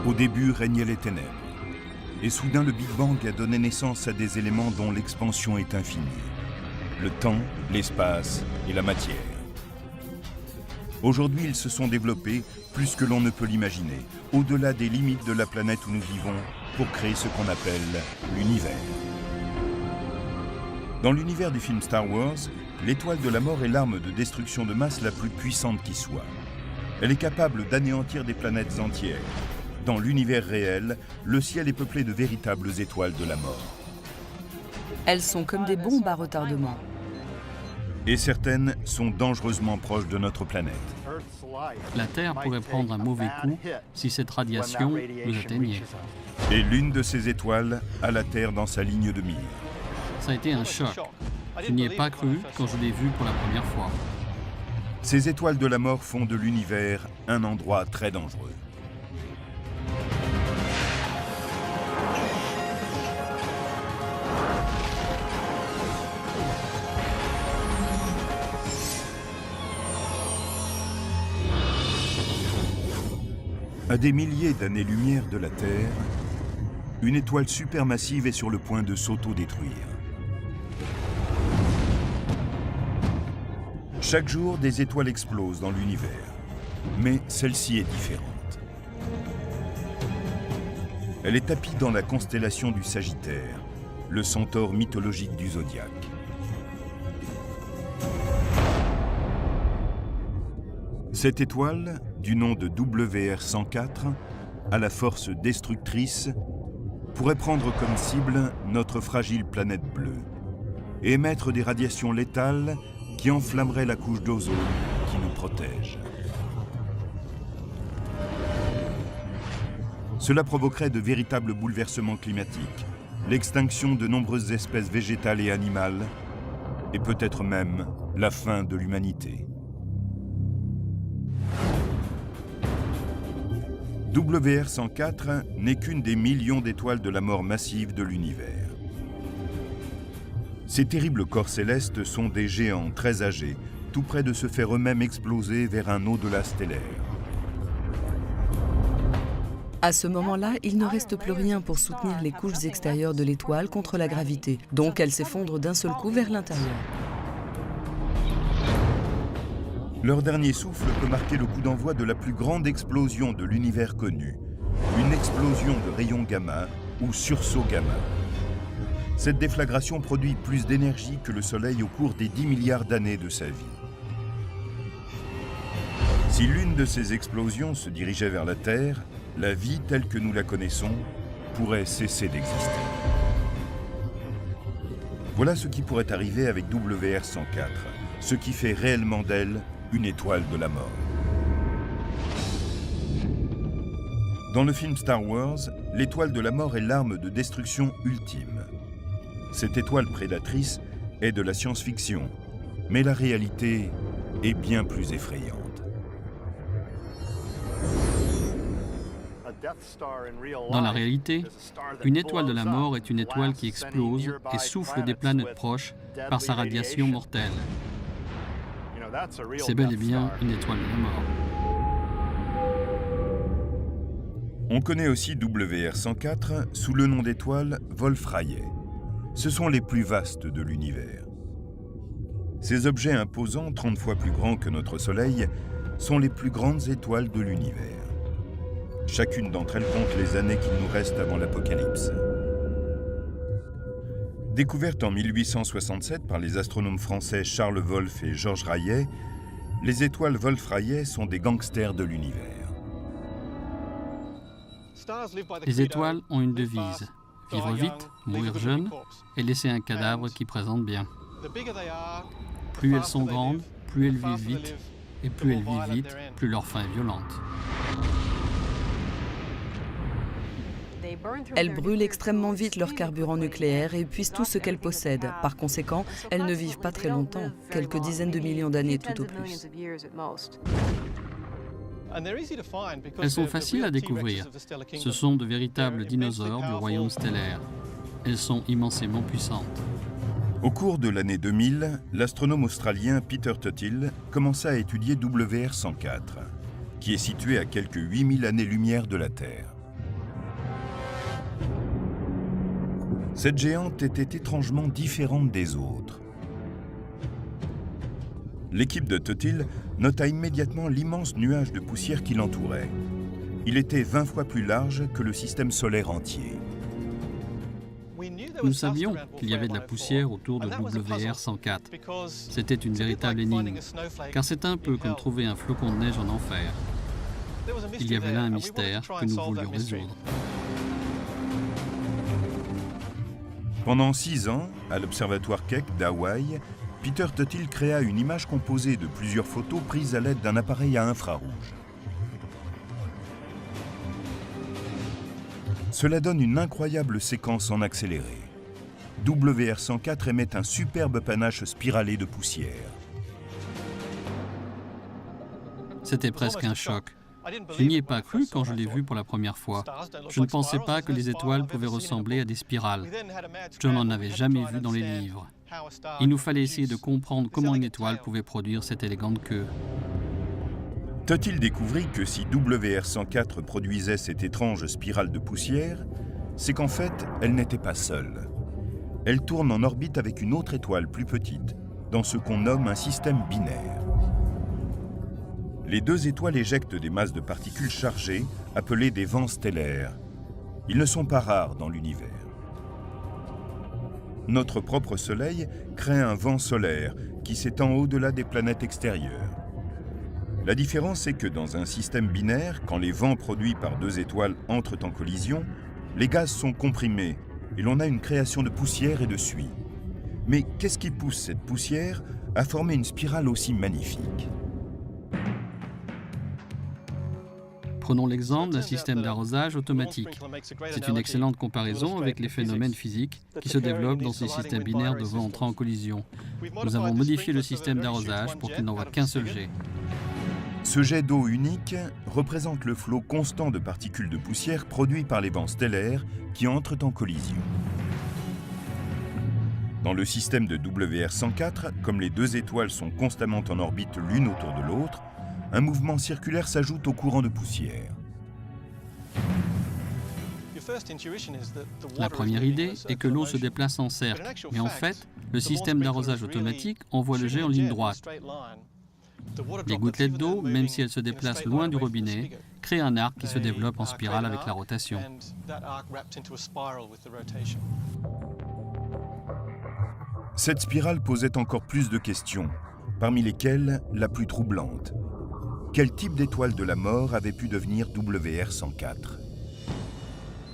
Au début régnaient les ténèbres. Et soudain, le Big Bang a donné naissance à des éléments dont l'expansion est infinie. Le temps, l'espace et la matière. Aujourd'hui, ils se sont développés plus que l'on ne peut l'imaginer, au-delà des limites de la planète où nous vivons, pour créer ce qu'on appelle l'univers. Dans l'univers du film Star Wars, l'étoile de la mort est l'arme de destruction de masse la plus puissante qui soit. Elle est capable d'anéantir des planètes entières. Dans l'univers réel, le ciel est peuplé de véritables étoiles de la mort. Elles sont comme des bombes à retardement. Et certaines sont dangereusement proches de notre planète. La Terre pourrait prendre un mauvais coup si cette radiation nous atteignait. Et l'une de ces étoiles a la Terre dans sa ligne de mire. Ça a été un choc. Je n'y ai pas cru quand je l'ai vu pour la première fois. Ces étoiles de la mort font de l'univers un endroit très dangereux. À des milliers d'années-lumière de la Terre, une étoile supermassive est sur le point de s'auto-détruire. Chaque jour, des étoiles explosent dans l'univers, mais celle-ci est différente. Elle est tapie dans la constellation du Sagittaire, le centaure mythologique du zodiaque. Cette étoile, du nom de WR104, à la force destructrice, pourrait prendre comme cible notre fragile planète bleue et émettre des radiations létales qui enflammeraient la couche d'ozone qui nous protège. Cela provoquerait de véritables bouleversements climatiques, l'extinction de nombreuses espèces végétales et animales, et peut-être même la fin de l'humanité. WR104 n'est qu'une des millions d'étoiles de la mort massive de l'univers. Ces terribles corps célestes sont des géants très âgés, tout près de se faire eux-mêmes exploser vers un au-delà stellaire. À ce moment-là, il ne reste plus rien pour soutenir les couches extérieures de l'étoile contre la gravité. Donc elle s'effondre d'un seul coup vers l'intérieur. Leur dernier souffle peut marquer le coup d'envoi de la plus grande explosion de l'univers connu, une explosion de rayons gamma ou sursaut gamma. Cette déflagration produit plus d'énergie que le Soleil au cours des 10 milliards d'années de sa vie. Si l'une de ces explosions se dirigeait vers la Terre, la vie telle que nous la connaissons pourrait cesser d'exister. Voilà ce qui pourrait arriver avec WR104, ce qui fait réellement d'elle une étoile de la mort. Dans le film Star Wars, l'étoile de la mort est l'arme de destruction ultime. Cette étoile prédatrice est de la science-fiction, mais la réalité est bien plus effrayante. Dans la réalité, une étoile de la mort est une étoile qui explose et souffle des planètes proches par sa radiation mortelle. C'est bel et bien une étoile de la mort. On connaît aussi WR104 sous le nom d'étoile Wolf-Rayet. Ce sont les plus vastes de l'univers. Ces objets imposants, 30 fois plus grands que notre Soleil, sont les plus grandes étoiles de l'univers. Chacune d'entre elles compte les années qu'il nous reste avant l'apocalypse. Découvertes en 1867 par les astronomes français Charles Wolf et Georges Rayet, les étoiles Wolf-Rayet sont des gangsters de l'univers. Les étoiles ont une devise: vivre vite, mourir jeune et laisser un cadavre qui présente bien. Plus elles sont grandes, plus elles vivent vite, et plus elles vivent vite, plus leur fin est violente. Elles brûlent extrêmement vite leur carburant nucléaire et épuisent tout ce qu'elles possèdent. Par conséquent, elles ne vivent pas très longtemps, quelques dizaines de millions d'années tout au plus. Elles sont faciles à découvrir. Ce sont de véritables dinosaures du royaume stellaire. Elles sont immensément puissantes. Au cours de l'année 2000, l'astronome australien Peter Tuthill commença à étudier WR104, qui est situé à quelques 8000 années-lumière de la Terre. Cette géante était étrangement différente des autres. L'équipe de Teutil nota immédiatement l'immense nuage de poussière qui l'entourait. Il était 20 fois plus large que le système solaire entier. Nous savions qu'il y avait de la poussière autour de WR104. C'était une véritable énigme, car c'est un peu comme trouver un flocon de neige en enfer. Il y avait là un mystère que nous voulions résoudre. Pendant 6 ans, à l'observatoire Keck d'Hawaï, Peter Teutil créa une image composée de plusieurs photos prises à l'aide d'un appareil à infrarouge. Cela donne une incroyable séquence en accéléré. WR104 émet un superbe panache spiralé de poussière. C'était presque un choc. Je n'y ai pas cru quand je l'ai vu pour la première fois. Je ne pensais pas que les étoiles pouvaient ressembler à des spirales. Je n'en avais jamais vu dans les livres. Il nous fallait essayer de comprendre comment une étoile pouvait produire cette élégante queue. Teutil découvrit que si WR104 produisait cette étrange spirale de poussière, c'est qu'en fait, elle n'était pas seule. Elle tourne en orbite avec une autre étoile plus petite, dans ce qu'on nomme un système binaire. Les deux étoiles éjectent des masses de particules chargées, appelées des vents stellaires. Ils ne sont pas rares dans l'univers. Notre propre Soleil crée un vent solaire qui s'étend au-delà des planètes extérieures. La différence est que dans un système binaire, quand les vents produits par deux étoiles entrent en collision, les gaz sont comprimés et l'on a une création de poussière et de suie. Mais qu'est-ce qui pousse cette poussière à former une spirale aussi magnifique ? Prenons l'exemple d'un système d'arrosage automatique. C'est une excellente comparaison avec les phénomènes physiques qui se développent dans ces systèmes binaires de vents entrant en collision. Nous avons modifié le système d'arrosage pour qu'il n'envoie qu'un seul jet. Ce jet d'eau unique représente le flot constant de particules de poussière produit par les vents stellaires qui entrent en collision. Dans le système de WR104, comme les deux étoiles sont constamment en orbite l'une autour de l'autre, un mouvement circulaire s'ajoute au courant de poussière. La première idée est que l'eau se déplace en cercle, mais en fait, le système d'arrosage automatique envoie le jet en ligne droite. Les gouttelettes d'eau, même si elles se déplacent loin du robinet, créent un arc qui se développe en spirale avec la rotation. Cette spirale posait encore plus de questions, parmi lesquelles la plus troublante. Quel type d'étoile de la mort avait pu devenir WR104 ?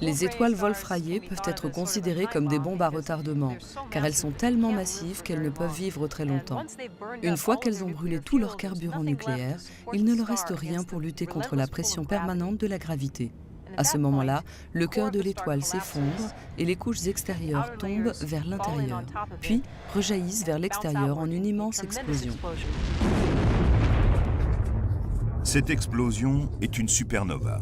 Les étoiles Wolf-Rayet peuvent être considérées comme des bombes à retardement, car elles sont tellement massives qu'elles ne peuvent vivre très longtemps. Une fois qu'elles ont brûlé tout leur carburant nucléaire, il ne leur reste rien pour lutter contre la pression permanente de la gravité. À ce moment-là, le cœur de l'étoile s'effondre et les couches extérieures tombent vers l'intérieur, puis rejaillissent vers l'extérieur en une immense explosion. Cette explosion est une supernova,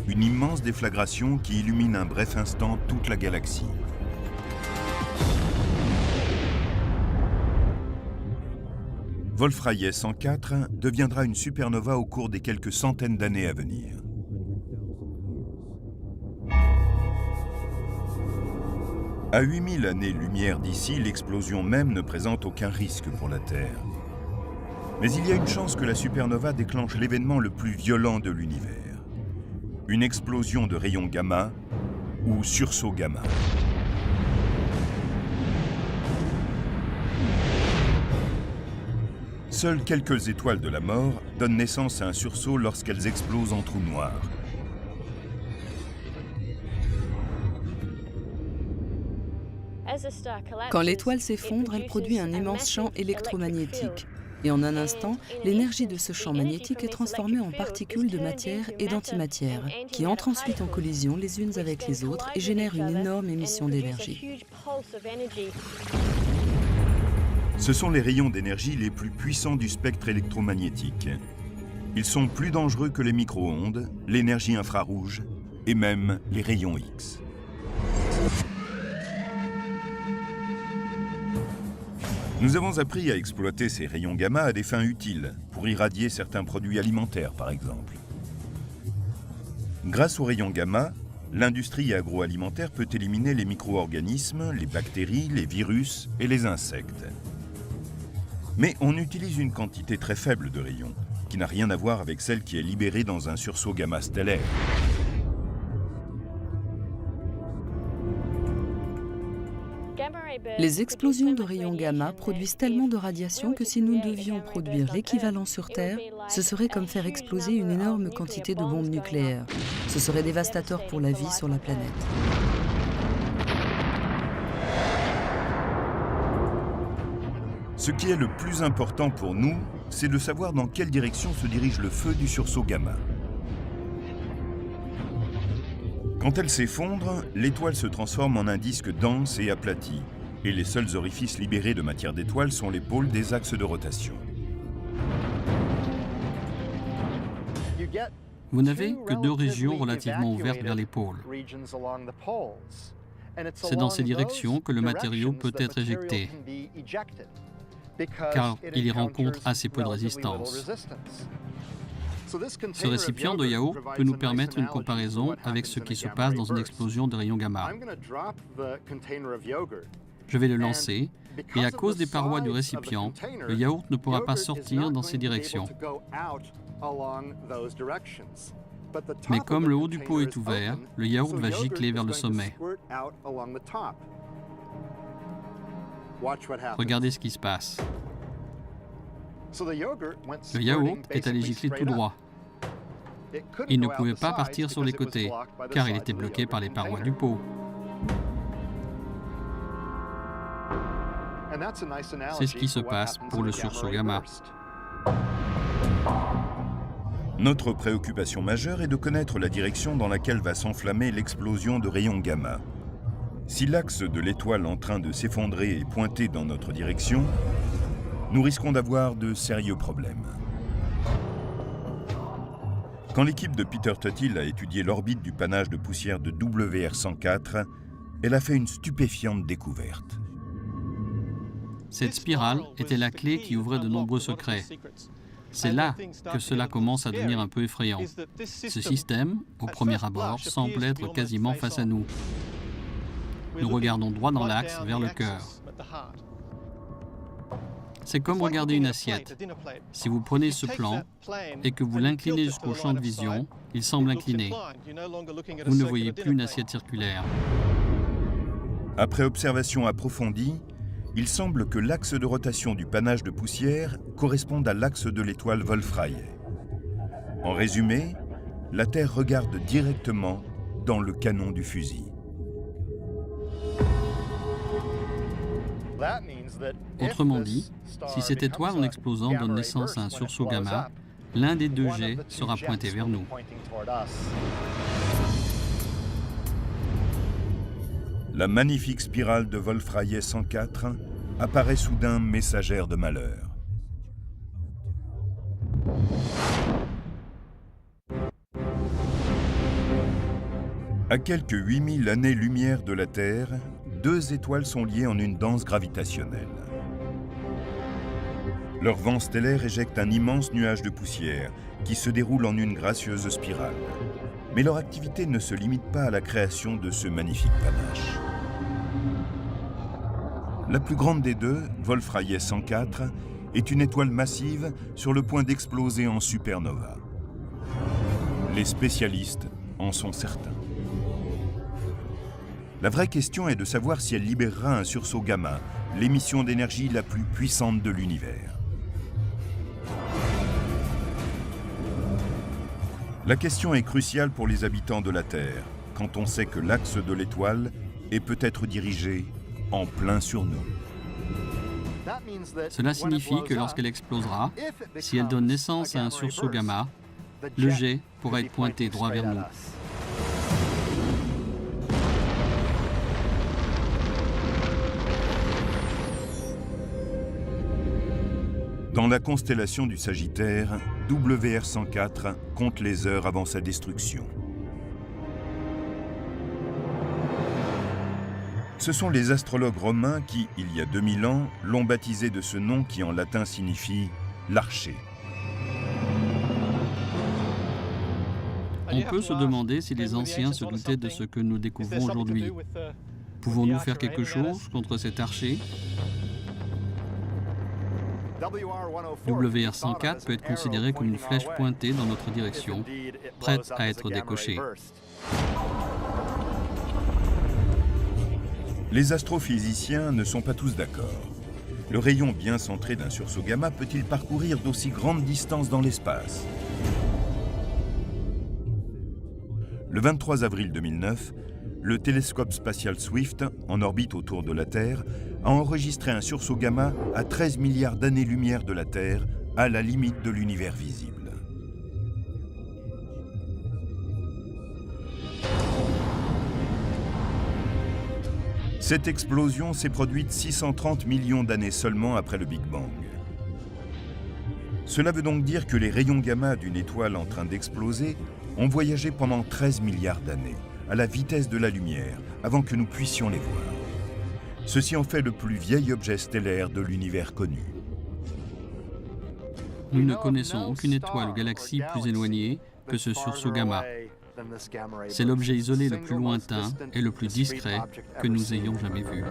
une immense déflagration qui illumine un bref instant toute la galaxie. Wolf-Rayet 104 deviendra une supernova au cours des quelques centaines d'années à venir. À 8000 années-lumière d'ici, l'explosion même ne présente aucun risque pour la Terre. Mais il y a une chance que la supernova déclenche l'événement le plus violent de l'univers. Une explosion de rayons gamma ou sursaut gamma. Seules quelques étoiles de la mort donnent naissance à un sursaut lorsqu'elles explosent en trous noirs. Quand l'étoile s'effondre, elle produit un immense champ électromagnétique. Et en un instant, l'énergie de ce champ magnétique est transformée en particules de matière et d'antimatière, qui entrent ensuite en collision les unes avec les autres et génèrent une énorme émission d'énergie. Ce sont les rayons d'énergie les plus puissants du spectre électromagnétique. Ils sont plus dangereux que les micro-ondes, l'énergie infrarouge et même les rayons X. Nous avons appris à exploiter ces rayons gamma à des fins utiles, pour irradier certains produits alimentaires par exemple. Grâce aux rayons gamma, l'industrie agroalimentaire peut éliminer les micro-organismes, les bactéries, les virus et les insectes. Mais on utilise une quantité très faible de rayons, qui n'a rien à voir avec celle qui est libérée dans un sursaut gamma stellaire. Les explosions de rayons gamma produisent tellement de radiation que si nous devions produire l'équivalent sur Terre, ce serait comme faire exploser une énorme quantité de bombes nucléaires. Ce serait dévastateur pour la vie sur la planète. Ce qui est le plus important pour nous, c'est de savoir dans quelle direction se dirige le feu du sursaut gamma. Quand elle s'effondre, l'étoile se transforme en un disque dense et aplati, et les seuls orifices libérés de matière d'étoile sont les pôles des axes de rotation. Vous n'avez que deux régions relativement ouvertes vers les pôles. C'est dans ces directions que le matériau peut être éjecté, car il y rencontre assez peu de résistance. Ce récipient de yaourt peut nous permettre une comparaison avec ce qui se passe dans une explosion de rayons gamma. Je vais le lancer, et à cause des parois du récipient, le yaourt ne pourra pas sortir dans ces directions. Mais comme le haut du pot est ouvert, le yaourt va gicler vers le sommet. Regardez ce qui se passe. Le yaourt est allé gicler tout droit. Il ne pouvait pas partir sur les côtés, car il était bloqué par les parois du pot. C'est ce qui se passe pour le sursaut gamma. Notre préoccupation majeure est de connaître la direction dans laquelle va s'enflammer l'explosion de rayons gamma. Si l'axe de l'étoile en train de s'effondrer est pointé dans notre direction, nous risquons d'avoir de sérieux problèmes. Quand l'équipe de Peter Tuthill a étudié l'orbite du panache de poussière de WR104, elle a fait une stupéfiante découverte. Cette spirale était la clé qui ouvrait de nombreux secrets. C'est là que cela commence à devenir un peu effrayant. Ce système, au premier abord, semble être quasiment face à nous. Nous regardons droit dans l'axe, vers le cœur. C'est comme regarder une assiette. Si vous prenez ce plan et que vous l'inclinez jusqu'au champ de vision, il semble incliné. Vous ne voyez plus une assiette circulaire. Après observation approfondie, il semble que l'axe de rotation du panache de poussière corresponde à l'axe de l'étoile Wolf-Rayet. En résumé, la Terre regarde directement dans le canon du fusil. Autrement dit, si cette étoile en explosant donne naissance à un sursaut gamma, l'un des deux jets sera pointé vers nous. La magnifique spirale de Wolf-Rayet 104 apparaît soudain messagère de malheur. À quelques 8000 années-lumière de la Terre, deux étoiles sont liées en une danse gravitationnelle. Leur vent stellaire éjecte un immense nuage de poussière qui se déroule en une gracieuse spirale. Mais leur activité ne se limite pas à la création de ce magnifique panache. La plus grande des deux, Wolf-Rayet 104, est une étoile massive sur le point d'exploser en supernova. Les spécialistes en sont certains. La vraie question est de savoir si elle libérera un sursaut gamma, l'émission d'énergie la plus puissante de l'univers. La question est cruciale pour les habitants de la Terre, quand on sait que l'axe de l'étoile est peut-être dirigé en plein sur nous. Cela signifie que lorsqu'elle explosera, si elle donne naissance à un sursaut gamma, le jet pourra être pointé droit vers nous. Dans la constellation du Sagittaire, WR104 compte les heures avant sa destruction. Ce sont les astrologues romains qui, il y a 2000 ans, l'ont baptisé de ce nom qui en latin signifie « l'archer ». On peut se demander si les anciens se doutaient de ce que nous découvrons aujourd'hui. Pouvons-nous faire quelque chose contre cet archer? WR-104 peut être considéré comme une flèche pointée dans notre direction, prête à être décochée. Les astrophysiciens ne sont pas tous d'accord. Le rayon bien centré d'un sursaut gamma peut-il parcourir d'aussi grandes distances dans l'espace? Le 23 avril 2009, le télescope spatial Swift, en orbite autour de la Terre, a enregistré un sursaut gamma à 13 milliards d'années-lumière de la Terre, à la limite de l'univers visible. Cette explosion s'est produite 630 millions d'années seulement après le Big Bang. Cela veut donc dire que les rayons gamma d'une étoile en train d'exploser ont voyagé pendant 13 milliards d'années, à la vitesse de la lumière, avant que nous puissions les voir. Ceci en fait le plus vieil objet stellaire de l'univers connu. Nous ne connaissons aucune étoile ou galaxie plus éloignée que ce sursaut gamma. C'est l'objet isolé le plus lointain et le plus discret que nous ayons jamais vu.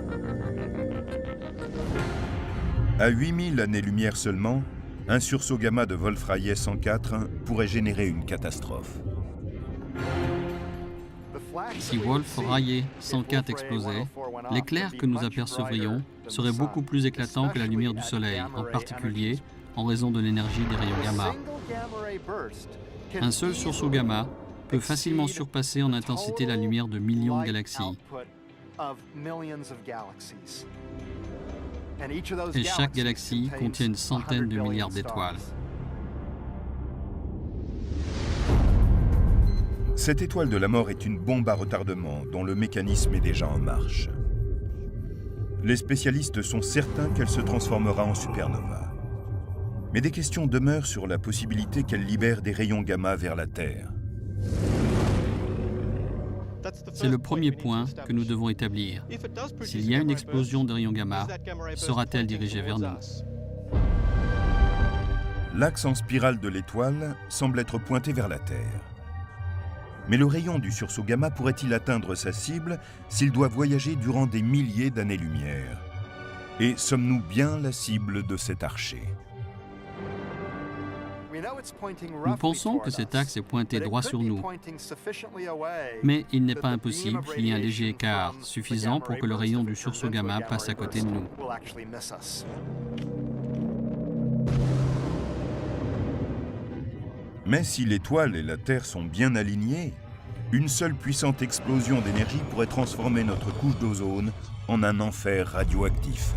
À 8000 années-lumière seulement, un sursaut gamma de Wolf-Rayet 104 pourrait générer une catastrophe. Si Wolf-Rayet 104 explosait, l'éclair que nous apercevrions serait beaucoup plus éclatant que la lumière du Soleil, en particulier en raison de l'énergie des rayons gamma. Un seul sursaut gamma peut facilement surpasser en intensité la lumière de millions de galaxies. Et chaque galaxie contient une centaine de milliards d'étoiles. Cette étoile de la mort est une bombe à retardement dont le mécanisme est déjà en marche. Les spécialistes sont certains qu'elle se transformera en supernova. Mais des questions demeurent sur la possibilité qu'elle libère des rayons gamma vers la Terre. C'est le premier point que nous devons établir. S'il y a une explosion de rayons gamma, sera-t-elle dirigée vers nous? L'axe en spirale de l'étoile semble être pointé vers la Terre. Mais le rayon du sursaut gamma pourrait-il atteindre sa cible s'il doit voyager durant des milliers d'années-lumière? Et sommes-nous bien la cible de cet archer? Nous pensons que cet axe est pointé droit sur nous, mais il n'est pas impossible qu'il y ait un léger écart suffisant pour que le rayon du sursaut gamma passe à côté de nous. Mais si l'étoile et la Terre sont bien alignées, une seule puissante explosion d'énergie pourrait transformer notre couche d'ozone en un enfer radioactif.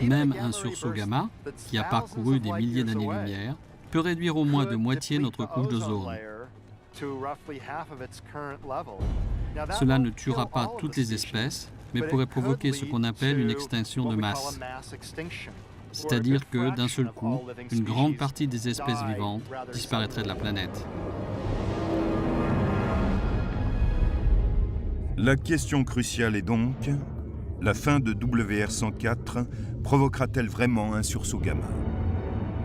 Même un sursaut gamma, qui a parcouru des milliers d'années-lumière, peut réduire au moins de moitié notre couche d'ozone. Cela ne tuera pas toutes les espèces, mais pourrait provoquer ce qu'on appelle une extinction de masse. C'est-à-dire que, d'un seul coup, une grande partie des espèces vivantes disparaîtraient de la planète. La question cruciale est donc, la fin de WR-104 provoquera-t-elle vraiment un sursaut gamma?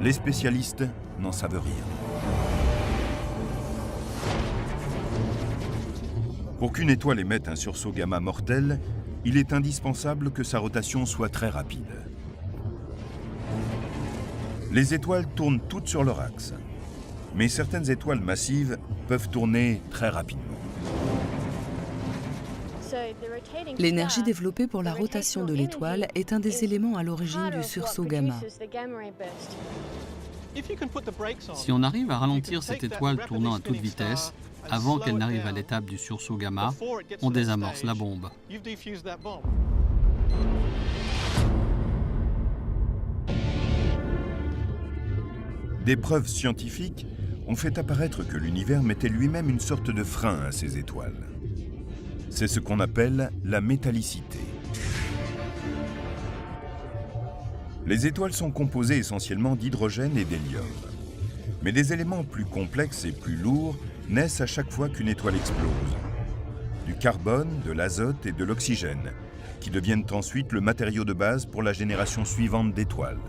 Les spécialistes n'en savent rien. Pour qu'une étoile émette un sursaut gamma mortel, il est indispensable que sa rotation soit très rapide. Les étoiles tournent toutes sur leur axe, mais certaines étoiles massives peuvent tourner très rapidement. L'énergie développée pour la rotation de l'étoile est un des éléments à l'origine du sursaut gamma. Si on arrive à ralentir cette étoile tournant à toute vitesse, avant qu'elle n'arrive à l'étape du sursaut gamma, on désamorce la bombe. Des preuves scientifiques ont fait apparaître que l'univers mettait lui-même une sorte de frein à ces étoiles. C'est ce qu'on appelle la métallicité. Les étoiles sont composées essentiellement d'hydrogène et d'hélium. Mais des éléments plus complexes et plus lourds naissent à chaque fois qu'une étoile explose. Du carbone, de l'azote et de l'oxygène, qui deviennent ensuite le matériau de base pour la génération suivante d'étoiles.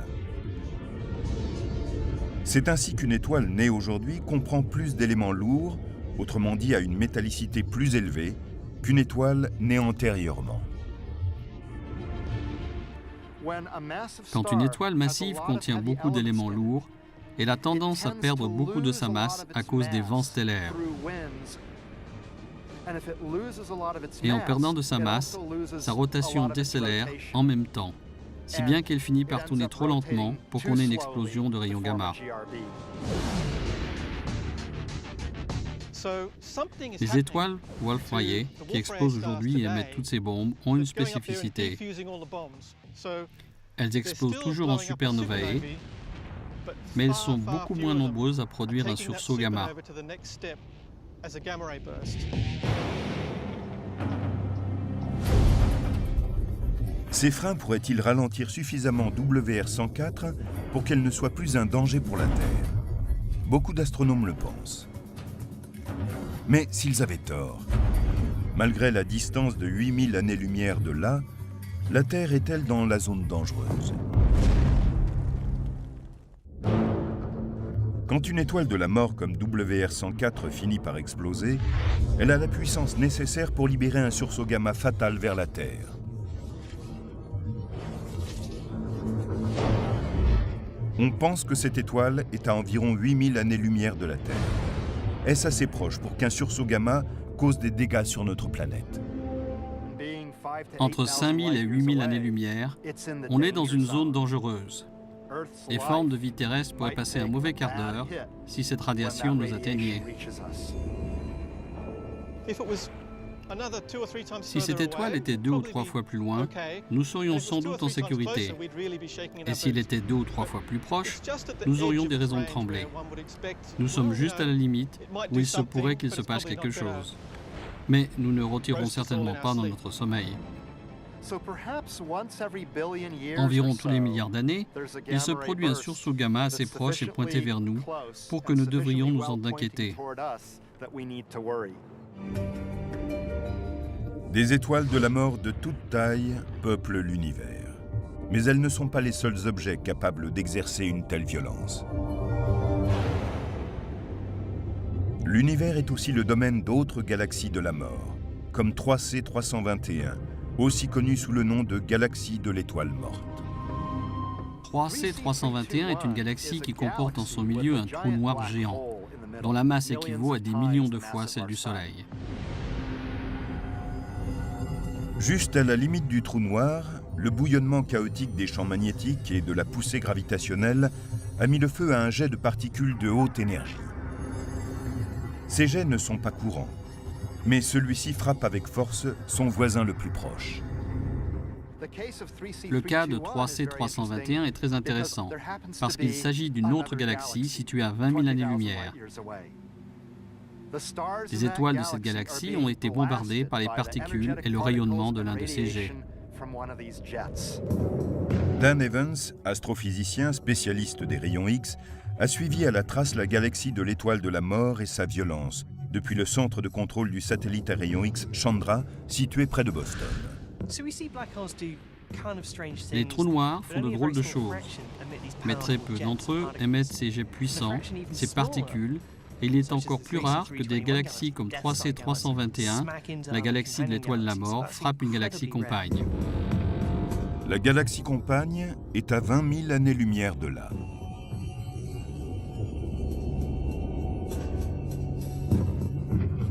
C'est ainsi qu'une étoile née aujourd'hui comprend plus d'éléments lourds, autrement dit à une métallicité plus élevée, qu'une étoile née antérieurement. Quand une étoile massive contient beaucoup d'éléments lourds, elle a tendance à perdre beaucoup de sa masse à cause des vents stellaires. Et en perdant de sa masse, sa rotation décélère en même temps, si bien qu'elle finit par tourner trop lentement pour qu'on ait une explosion de rayons gamma. Les étoiles Wolf-Rayet, qui explosent aujourd'hui et émettent toutes ces bombes, ont une spécificité. Elles explosent toujours en supernovae, mais elles sont beaucoup moins nombreuses à produire un sursaut gamma. Ces freins pourraient-ils ralentir suffisamment WR104 pour qu'elle ne soit plus un danger pour la Terre? Beaucoup d'astronomes le pensent. Mais s'ils avaient tort, malgré la distance de 8000 années-lumière de là, la Terre est-elle dans la zone dangereuse? Quand une étoile de la mort comme WR104 finit par exploser, elle a la puissance nécessaire pour libérer un sursaut gamma fatal vers la Terre. On pense que cette étoile est à environ 8000 années-lumière de la Terre. Est-ce assez proche pour qu'un sursaut gamma cause des dégâts sur notre planète? Entre 5000 et 8000 années-lumière, on est dans une zone dangereuse. Les formes de vie terrestre pourraient passer un mauvais quart d'heure si cette radiation nous atteignait. Si cette étoile était 2 ou 3 fois plus loin, nous serions sans doute en sécurité. Et s'il était 2 ou 3 fois plus proche, nous aurions des raisons de trembler. Nous sommes juste à la limite où il se pourrait qu'il se passe quelque chose. Mais nous ne retirerons certainement pas dans notre sommeil. Environ tous les milliards d'années, il se produit un sursaut gamma assez proche et pointé vers nous pour que nous devrions nous en inquiéter. Des étoiles de la mort de toute taille peuplent l'univers. Mais elles ne sont pas les seuls objets capables d'exercer une telle violence. L'univers est aussi le domaine d'autres galaxies de la mort, comme 3C 321, aussi connue sous le nom de galaxie de l'étoile morte. 3C 321 est une galaxie qui comporte en son milieu un trou noir géant, dont la masse équivaut à des millions de fois celle du Soleil. Juste à la limite du trou noir, le bouillonnement chaotique des champs magnétiques et de la poussée gravitationnelle a mis le feu à un jet de particules de haute énergie. Ces jets ne sont pas courants, mais celui-ci frappe avec force son voisin le plus proche. Le cas de 3C 321 est très intéressant, parce qu'il s'agit d'une autre galaxie située à 20 000 années-lumière. Les étoiles de cette galaxie ont été bombardées par les particules et le rayonnement de l'un de ces jets. Dan Evans, astrophysicien spécialiste des rayons X, a suivi à la trace la galaxie de l'étoile de la mort et sa violence, depuis le centre de contrôle du satellite à rayons X Chandra, situé près de Boston. Les trous noirs font de drôles de choses, mais très peu d'entre eux émettent ces jets puissants, ces particules, et il est encore plus rare que des galaxies comme 3C 321, la galaxie de l'étoile de la mort, frappent une galaxie compagne. La galaxie compagne est à 20 000 années-lumière de là.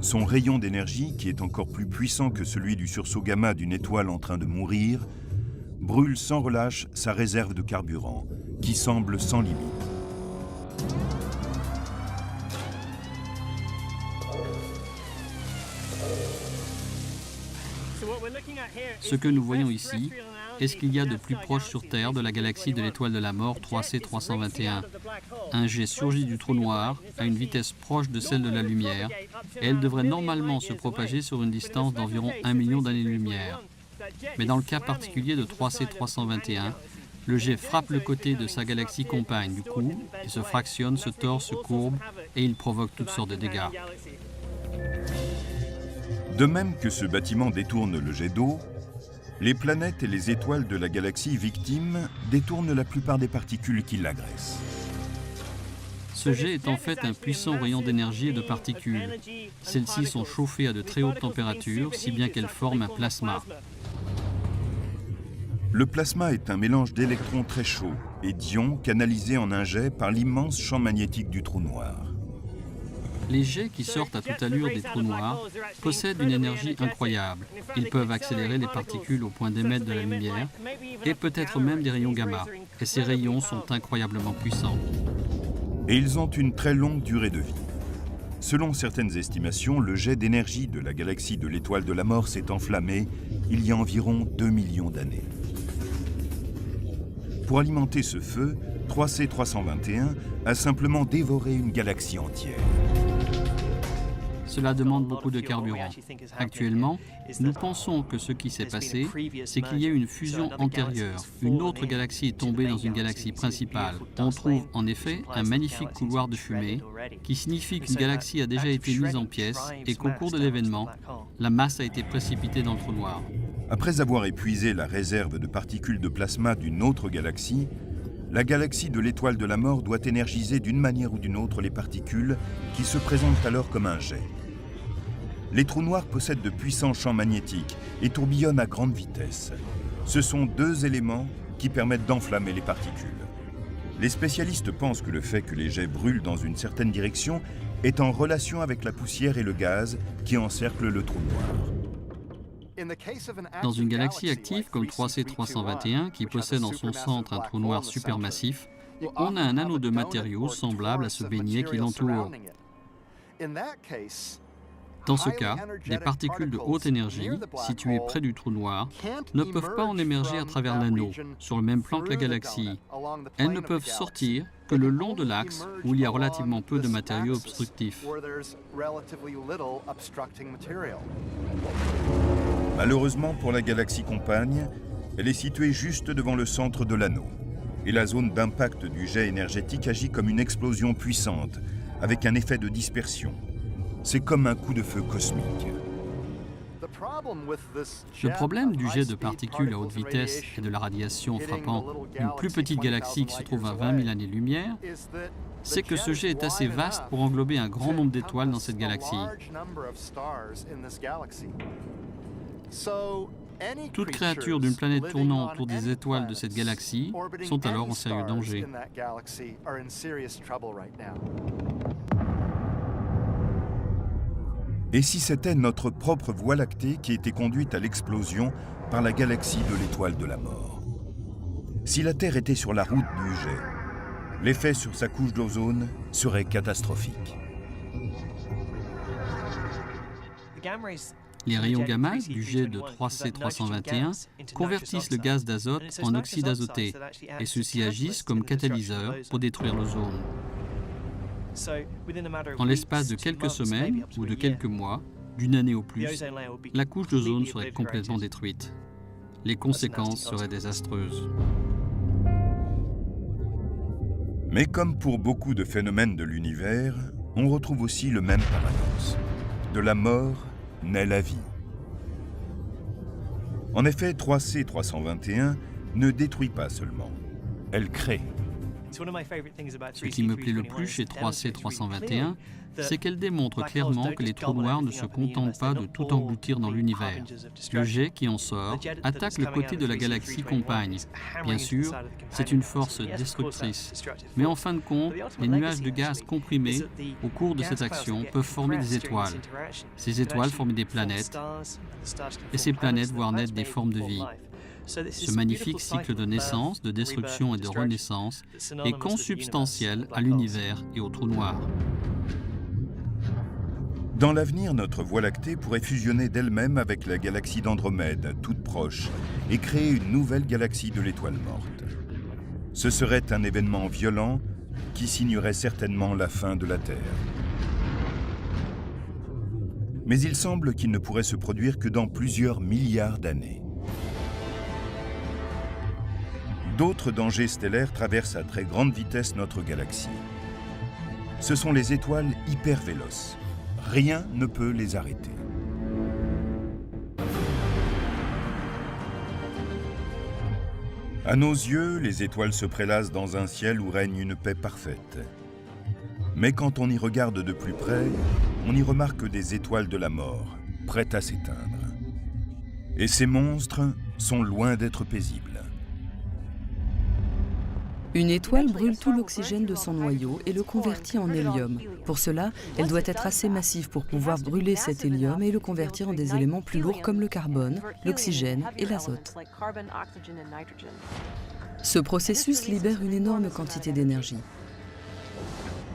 Son rayon d'énergie, qui est encore plus puissant que celui du sursaut gamma d'une étoile en train de mourir, brûle sans relâche sa réserve de carburant, qui semble sans limite. Ce que nous voyons ici est ce qu'il y a de plus proche sur Terre de la galaxie de l'étoile de la mort 3C 321. Un jet surgit du trou noir à une vitesse proche de celle de la lumière et elle devrait normalement se propager sur une distance d'environ 1 million d'années-lumière. Mais dans le cas particulier de 3C 321, le jet frappe le côté de sa galaxie compagne du coup, il se fractionne, se tord, se courbe et il provoque toutes sortes de dégâts. De même que ce bâtiment détourne le jet d'eau, les planètes et les étoiles de la galaxie victime détournent la plupart des particules qui l'agressent. Ce jet est en fait un puissant rayon d'énergie et de particules. Celles-ci sont chauffées à de très hautes températures, si bien qu'elles forment un plasma. Le plasma est un mélange d'électrons très chauds et d'ions canalisés en un jet par l'immense champ magnétique du trou noir. Les jets qui sortent à toute allure des trous noirs possèdent une énergie incroyable. Ils peuvent accélérer les particules au point d'émettre de la lumière et peut-être même des rayons gamma. Et ces rayons sont incroyablement puissants. Et ils ont une très longue durée de vie. Selon certaines estimations, le jet d'énergie de la galaxie de l'étoile de la mort s'est enflammé il y a environ 2 millions d'années. Pour alimenter ce feu, 3C321 a simplement dévoré une galaxie entière. Cela demande beaucoup de carburant. Actuellement, nous pensons que ce qui s'est passé, c'est qu'il y a eu une fusion antérieure. Une autre galaxie est tombée dans une galaxie principale. On trouve en effet un magnifique couloir de fumée qui signifie qu'une galaxie a déjà été mise en pièces et qu'au cours de l'événement, la masse a été précipitée dans le trou noir. Après avoir épuisé la réserve de particules de plasma d'une autre galaxie, la galaxie de l'étoile de la mort doit énergiser d'une manière ou d'une autre les particules qui se présentent alors comme un jet. Les trous noirs possèdent de puissants champs magnétiques et tourbillonnent à grande vitesse. Ce sont deux éléments qui permettent d'enflammer les particules. Les spécialistes pensent que le fait que les jets brûlent dans une certaine direction est en relation avec la poussière et le gaz qui encerclent le trou noir. Dans une galaxie active comme 3C321, qui possède en son centre un trou noir supermassif, on a un anneau de matériaux semblable à ce beignet qui l'entoure. Dans ce cas, les particules de haute énergie, situées près du trou noir, ne peuvent pas en émerger à travers l'anneau, sur le même plan que la galaxie. Elles ne peuvent sortir que le long de l'axe, où il y a relativement peu de matériaux obstructifs. Malheureusement pour la galaxie compagne, elle est située juste devant le centre de l'anneau. Et la zone d'impact du jet énergétique agit comme une explosion puissante, avec un effet de dispersion. C'est comme un coup de feu cosmique. Le problème du jet de particules à haute vitesse et de la radiation frappant une plus petite galaxie qui se trouve à 20 000 années-lumière, c'est que ce jet est assez vaste pour englober un grand nombre d'étoiles dans cette galaxie. Toutes créatures d'une planète tournant autour des étoiles de cette galaxie sont alors en sérieux danger. Et si c'était notre propre Voie lactée qui était conduite à l'explosion par la galaxie de l'étoile de la mort? Si la Terre était sur la route du jet, l'effet sur sa couche d'ozone serait catastrophique. Les rayons gamma du jet de 3C321 convertissent le gaz d'azote en oxyde azoté et ceux-ci agissent comme catalyseurs pour détruire l'ozone. En l'espace de quelques semaines ou de quelques mois, d'une année au plus, la couche d'ozone serait complètement détruite. Les conséquences seraient désastreuses. Mais comme pour beaucoup de phénomènes de l'univers, on retrouve aussi le même paradoxe. De la mort naît la vie. En effet, 3C321 ne détruit pas seulement, elle crée. Ce qui me plaît le plus chez 3C321, c'est qu'elle démontre clairement que les trous noirs ne se contentent pas de tout engloutir dans l'univers. Le jet qui en sort attaque le côté de la galaxie compagne. Bien sûr, c'est une force destructrice. Mais en fin de compte, les nuages de gaz comprimés au cours de cette action peuvent former des étoiles. Ces étoiles forment des planètes, et ces planètes voient naître des formes de vie. Ce magnifique cycle de naissance, de destruction et de renaissance est consubstantiel à l'univers et au trou noir. Dans l'avenir, notre Voie lactée pourrait fusionner d'elle-même avec la galaxie d'Andromède, toute proche, et créer une nouvelle galaxie de l'étoile morte. Ce serait un événement violent qui signerait certainement la fin de la Terre. Mais il semble qu'il ne pourrait se produire que dans plusieurs milliards d'années. D'autres dangers stellaires traversent à très grande vitesse notre galaxie. Ce sont les étoiles hyper véloces. Rien ne peut les arrêter. À nos yeux, les étoiles se prélassent dans un ciel où règne une paix parfaite. Mais quand on y regarde de plus près, on y remarque des étoiles de la mort, prêtes à s'éteindre. Et ces monstres sont loin d'être paisibles. Une étoile brûle tout l'oxygène de son noyau et le convertit en hélium. Pour cela, elle doit être assez massive pour pouvoir brûler cet hélium et le convertir en des éléments plus lourds comme le carbone, l'oxygène et l'azote. Ce processus libère une énorme quantité d'énergie.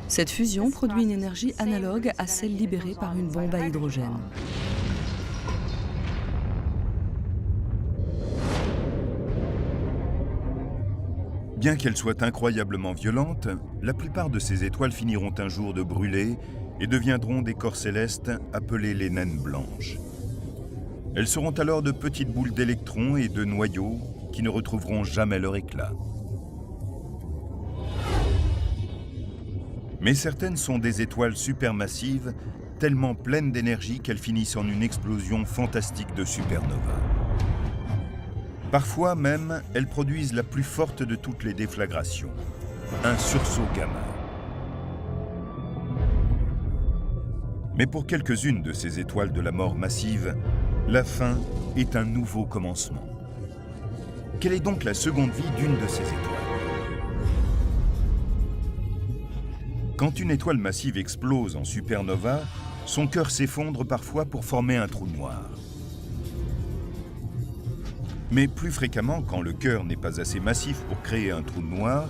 Cette fusion produit une énergie analogue à celle libérée par une bombe à hydrogène. Bien qu'elles soient incroyablement violentes, la plupart de ces étoiles finiront un jour de brûler et deviendront des corps célestes appelés les naines blanches. Elles seront alors de petites boules d'électrons et de noyaux qui ne retrouveront jamais leur éclat. Mais certaines sont des étoiles supermassives, tellement pleines d'énergie qu'elles finissent en une explosion fantastique de supernova. Parfois même, elles produisent la plus forte de toutes les déflagrations, un sursaut gamma. Mais pour quelques-unes de ces étoiles de la mort massive, la fin est un nouveau commencement. Quelle est donc la seconde vie d'une de ces étoiles? Quand une étoile massive explose en supernova, son cœur s'effondre parfois pour former un trou noir. Mais plus fréquemment, quand le cœur n'est pas assez massif pour créer un trou noir,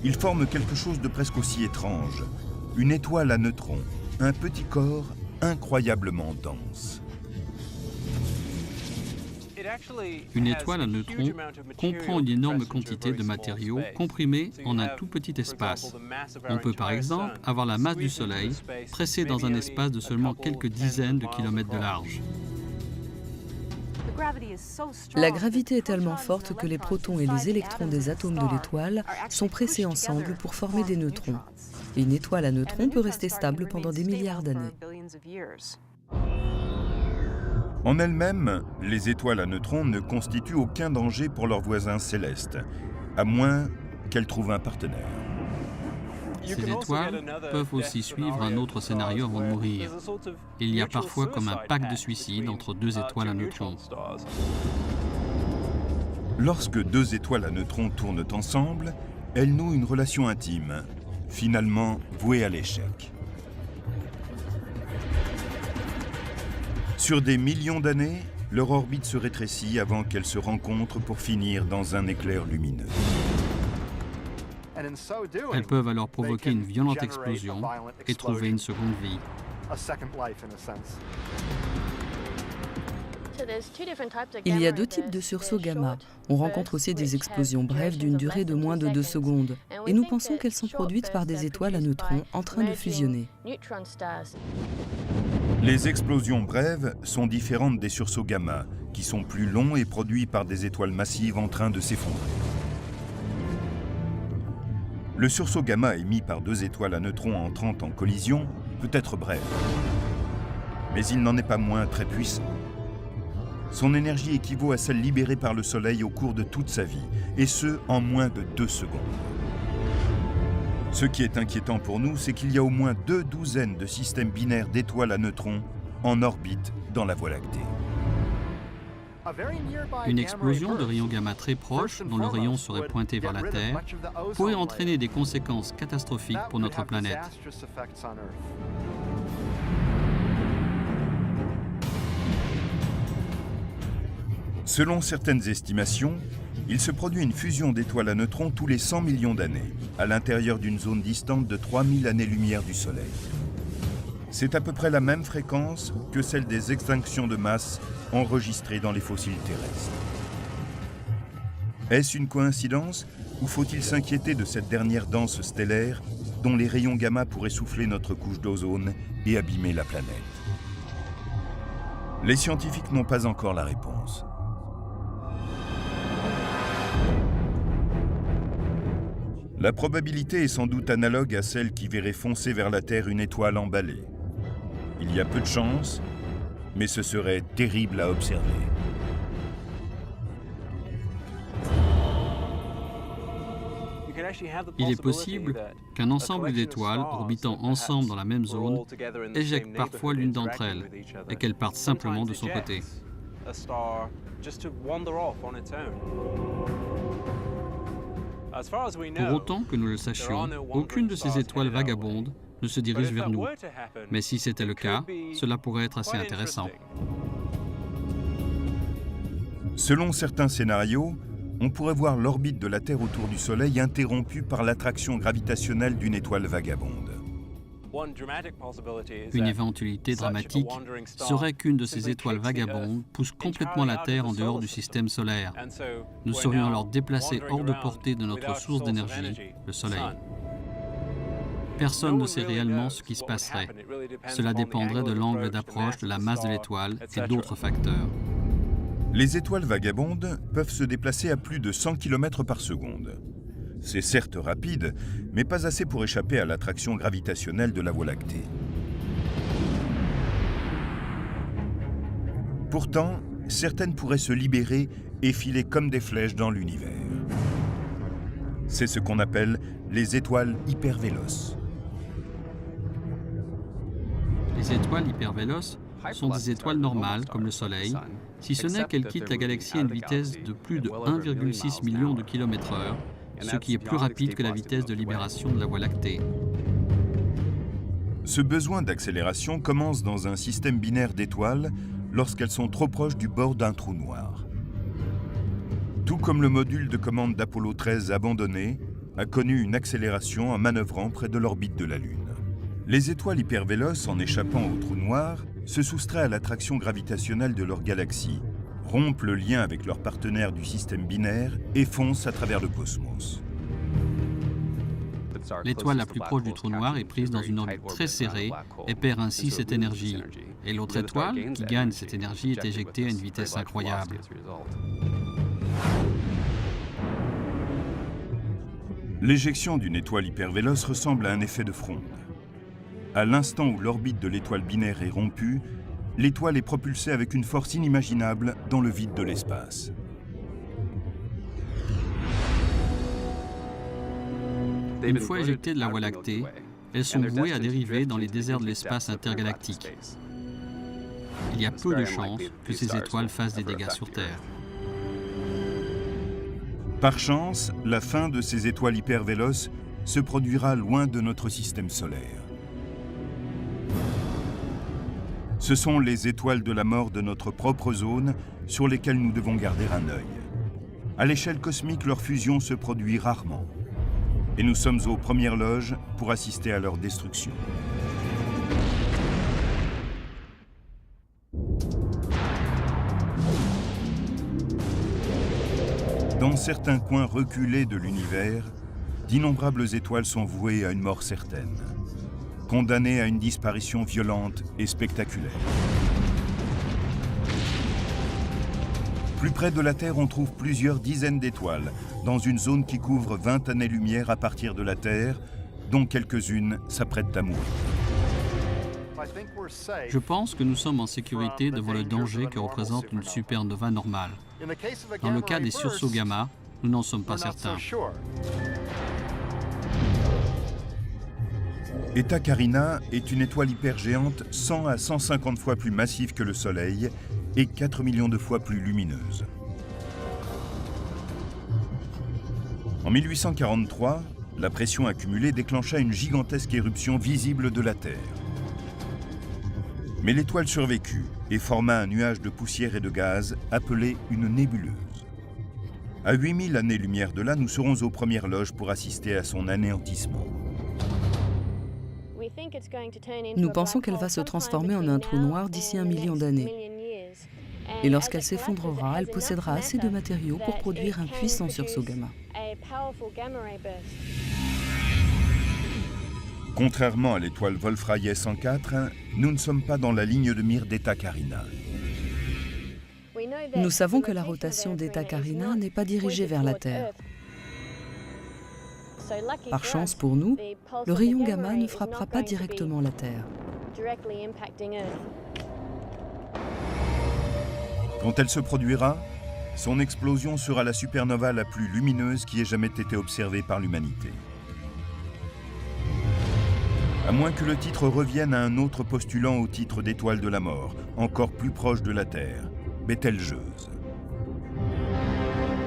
il forme quelque chose de presque aussi étrange, une étoile à neutrons, un petit corps incroyablement dense. Une étoile à neutrons comprend une énorme quantité de matériaux comprimés en un tout petit espace. On peut par exemple avoir la masse du Soleil pressée dans un espace de seulement quelques dizaines de kilomètres de large. La gravité est tellement forte que les protons et les électrons des atomes de l'étoile sont pressés ensemble pour former des neutrons. Et une étoile à neutrons peut rester stable pendant des milliards d'années. En elles-mêmes, les étoiles à neutrons ne constituent aucun danger pour leurs voisins célestes, à moins qu'elles trouvent un partenaire. Ces étoiles peuvent aussi suivre un autre scénario avant de mourir. Il y a parfois comme un pacte de suicide entre deux étoiles à neutrons. Lorsque deux étoiles à neutrons tournent ensemble, elles nouent une relation intime, finalement vouée à l'échec. Sur des millions d'années, leur orbite se rétrécit avant qu'elles se rencontrent pour finir dans un éclair lumineux. Elles peuvent alors provoquer une violente explosion et trouver une seconde vie. Il y a deux types de sursauts gamma. On rencontre aussi des explosions brèves d'une durée de moins de 2 secondes. Et nous pensons qu'elles sont produites par des étoiles à neutrons en train de fusionner. Les explosions brèves sont différentes des sursauts gamma, qui sont plus longs et produits par des étoiles massives en train de s'effondrer. Le sursaut gamma émis par deux étoiles à neutrons entrant en collision peut être bref, mais il n'en est pas moins très puissant. Son énergie équivaut à celle libérée par le Soleil au cours de toute sa vie, et ce, en moins de 2 secondes. Ce qui est inquiétant pour nous, c'est qu'il y a au moins 2 douzaines de systèmes binaires d'étoiles à neutrons en orbite dans la Voie lactée. Une explosion de rayons gamma très proche, dont le rayon serait pointé vers la Terre, pourrait entraîner des conséquences catastrophiques pour notre planète. Selon certaines estimations, il se produit une fusion d'étoiles à neutrons tous les 100 millions d'années, à l'intérieur d'une zone distante de 3000 années-lumière du Soleil. C'est à peu près la même fréquence que celle des extinctions de masse enregistrées dans les fossiles terrestres. Est-ce une coïncidence ou faut-il s'inquiéter de cette dernière danse stellaire dont les rayons gamma pourraient souffler notre couche d'ozone et abîmer la planète? Les scientifiques n'ont pas encore la réponse. La probabilité est sans doute analogue à celle qui verrait foncer vers la Terre une étoile emballée. Il y a peu de chance, mais ce serait terrible à observer. Il est possible qu'un ensemble d'étoiles orbitant ensemble dans la même zone éjectent parfois l'une d'entre elles et qu'elles partent simplement de son côté. Pour autant que nous le sachions, aucune de ces étoiles vagabondes ne se dirige vers nous. Mais si c'était le cas, cela pourrait être assez intéressant. Selon certains scénarios, on pourrait voir l'orbite de la Terre autour du Soleil interrompue par l'attraction gravitationnelle d'une étoile vagabonde. Une éventualité dramatique serait qu'une de ces étoiles vagabondes pousse complètement la Terre en dehors du système solaire. Nous serions alors déplacés hors de portée de notre source d'énergie, le Soleil. Personne ne sait réellement ce qui se passerait. Cela dépendrait de l'angle d'approche, de la masse de l'étoile et d'autres facteurs. Les étoiles vagabondes peuvent se déplacer à plus de 100 km par seconde. C'est certes rapide, mais pas assez pour échapper à l'attraction gravitationnelle de la Voie lactée. Pourtant, certaines pourraient se libérer et filer comme des flèches dans l'univers. C'est ce qu'on appelle les étoiles hypervéloces. Les étoiles hypervéloces sont des étoiles normales comme le Soleil, si ce n'est qu'elles quittent la galaxie à une vitesse de plus de 1,6 million de km/h, ce qui est plus rapide que la vitesse de libération de la Voie lactée. Ce besoin d'accélération commence dans un système binaire d'étoiles lorsqu'elles sont trop proches du bord d'un trou noir. Tout comme le module de commande d'Apollo 13 abandonné a connu une accélération en manœuvrant près de l'orbite de la Lune. Les étoiles hypervéloces, en échappant au trou noir, se soustraient à l'attraction gravitationnelle de leur galaxie, rompent le lien avec leurs partenaires du système binaire et foncent à travers le cosmos. L'étoile la plus proche du trou noir est prise dans une orbite très serrée et perd ainsi cette énergie. Et l'autre étoile, qui gagne cette énergie, est éjectée à une vitesse incroyable. L'éjection d'une étoile hypervéloce ressemble à un effet de fronde. À l'instant où l'orbite de l'étoile binaire est rompue, l'étoile est propulsée avec une force inimaginable dans le vide de l'espace. Une fois éjectées de la Voie lactée, elles sont vouées à dériver dans les déserts de l'espace intergalactique. Il y a peu de chances que ces étoiles fassent des dégâts sur Terre. Par chance, la fin de ces étoiles hypervéloces se produira loin de notre système solaire. Ce sont les étoiles de la mort de notre propre zone sur lesquelles nous devons garder un œil. À l'échelle cosmique, leur fusion se produit rarement. Et nous sommes aux premières loges pour assister à leur destruction. Dans certains coins reculés de l'univers, d'innombrables étoiles sont vouées à une mort certaine, condamnées à une disparition violente et spectaculaire. Plus près de la Terre, on trouve plusieurs dizaines d'étoiles, dans une zone qui couvre 20 années-lumière à partir de la Terre, dont quelques-unes s'apprêtent à mourir. Je pense que nous sommes en sécurité devant le danger que représente une supernova normale. Dans le cas des sursauts gamma, nous n'en sommes pas certains. Eta Carina est une étoile hypergéante 100 à 150 fois plus massive que le Soleil et 4 millions de fois plus lumineuse. En 1843, la pression accumulée déclencha une gigantesque éruption visible de la Terre. Mais l'étoile survécut et forma un nuage de poussière et de gaz appelé une nébuleuse. À 8000 années-lumière de là, nous serons aux premières loges pour assister à son anéantissement. Nous pensons qu'elle va se transformer en un trou noir d'ici 1 million d'années. Et lorsqu'elle s'effondrera, elle possédera assez de matériaux pour produire un puissant sursaut gamma. Contrairement à l'étoile Wolf-Rayet 104, nous ne sommes pas dans la ligne de mire d'Eta Carina. Nous savons que la rotation d'Eta Carina n'est pas dirigée vers la Terre. Par chance pour nous, le rayon gamma ne frappera pas directement la Terre. Quand elle se produira, Son explosion sera la supernova la plus lumineuse qui ait jamais été observée par l'humanité. À moins que le titre revienne à un autre postulant au titre d'étoile de la mort, encore plus proche de la Terre, Bételgeuse.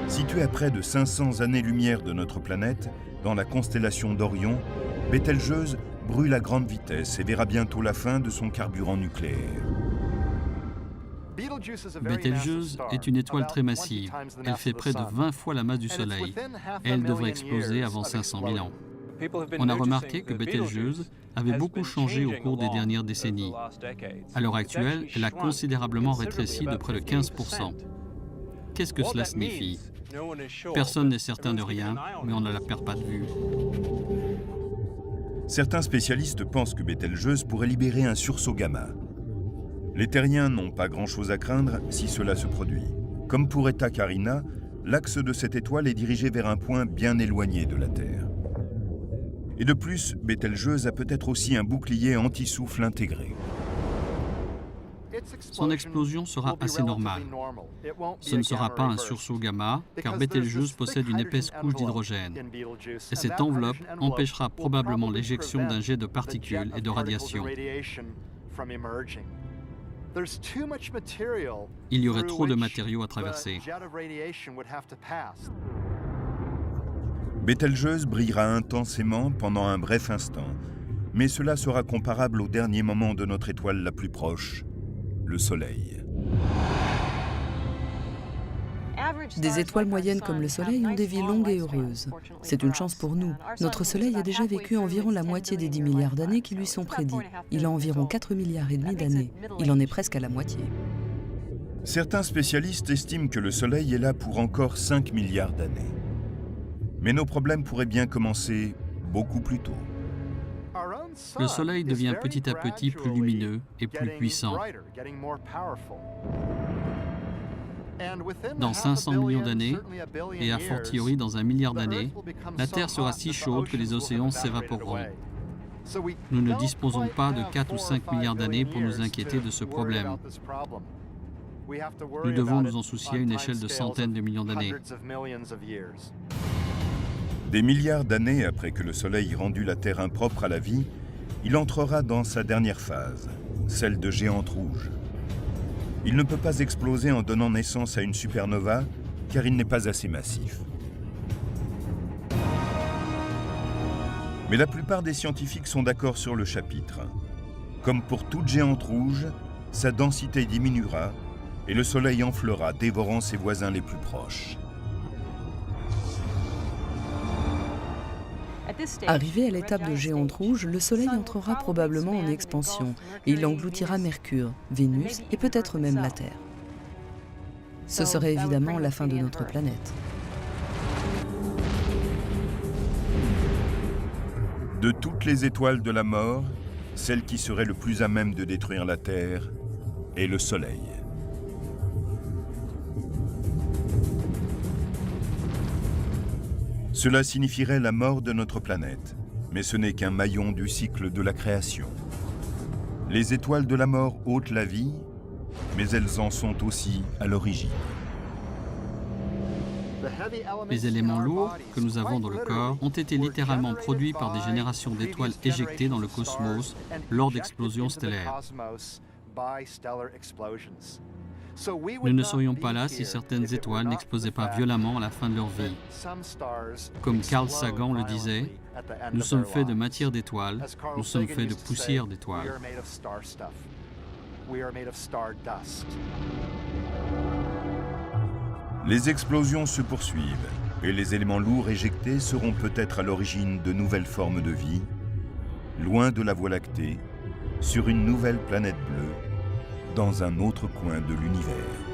Située à près de 500 années-lumière de notre planète, dans la constellation d'Orion, Bételgeuse brûle à grande vitesse et verra bientôt la fin de son carburant nucléaire. Bételgeuse est une étoile très massive. Elle fait près de 20 fois la masse du Soleil. Elle devrait exploser avant 500 000 ans. On a remarqué que Bételgeuse avait beaucoup changé au cours des dernières décennies. À l'heure actuelle, elle a considérablement rétréci de près de 15%. Qu'est-ce que cela signifie? Personne n'est certain de rien, mais on ne la perd pas de vue. Certains spécialistes pensent que Bételgeuse pourrait libérer un sursaut gamma. Les terriens n'ont pas grand-chose à craindre si cela se produit. Comme pour Eta Carina, l'axe de cette étoile est dirigé vers un point bien éloigné de la Terre. Et de plus, Bételgeuse a peut-être aussi un bouclier anti-souffle intégré. Son explosion sera assez normale. Ce ne sera pas un sursaut gamma, car Bételgeuse possède une épaisse couche d'hydrogène. Et cette enveloppe empêchera probablement l'éjection d'un jet de particules et de radiation. Il y aurait trop de matériaux à traverser. Bételgeuse brillera intensément pendant un bref instant, mais cela sera comparable au dernier moment de notre étoile la plus proche, le Soleil. Des étoiles moyennes comme le Soleil ont des vies longues et heureuses. C'est une chance pour nous. Notre Soleil a déjà vécu environ la moitié des 10 milliards d'années qui lui sont prédits. Il a environ 4,5 milliards d'années. Il en est presque à la moitié. Certains spécialistes estiment que le Soleil est là pour encore 5 milliards d'années. Mais nos problèmes pourraient bien commencer beaucoup plus tôt. Le Soleil devient petit à petit plus lumineux et plus puissant. Dans 500 millions d'années, et a fortiori dans 1 milliard d'années, la Terre sera si chaude que les océans s'évaporeront. Nous ne disposons pas de 4 ou 5 milliards d'années pour nous inquiéter de ce problème. Nous devons nous en soucier à une échelle de centaines de millions d'années. Des milliards d'années après que le Soleil ait rendu la Terre impropre à la vie, il entrera dans sa dernière phase, celle de géante rouge. Il ne peut pas exploser en donnant naissance à une supernova, car il n'est pas assez massif. Mais la plupart des scientifiques sont d'accord sur le chapitre. Comme pour toute géante rouge, sa densité diminuera et le Soleil enflera, dévorant ses voisins les plus proches. Arrivé à l'étape de géante rouge, le Soleil entrera probablement en expansion et il engloutira Mercure, Vénus et peut-être même la Terre. Ce serait évidemment la fin de notre planète. De toutes les étoiles de la mort, celle qui serait le plus à même de détruire la Terre est le Soleil. Cela signifierait la mort de notre planète, mais ce n'est qu'un maillon du cycle de la création. Les étoiles de la mort ôtent la vie, mais elles en sont aussi à l'origine. Les éléments lourds que nous avons dans le corps ont été littéralement produits par des générations d'étoiles éjectées dans le cosmos lors d'explosions stellaires. Nous ne serions pas là si certaines étoiles n'explosaient pas violemment à la fin de leur vie. Comme Carl Sagan le disait, nous sommes faits de matière d'étoiles, nous sommes faits de poussière d'étoiles. Les explosions se poursuivent et les éléments lourds éjectés seront peut-être à l'origine de nouvelles formes de vie, loin de la Voie lactée, sur une nouvelle planète bleue, dans un autre coin de l'univers.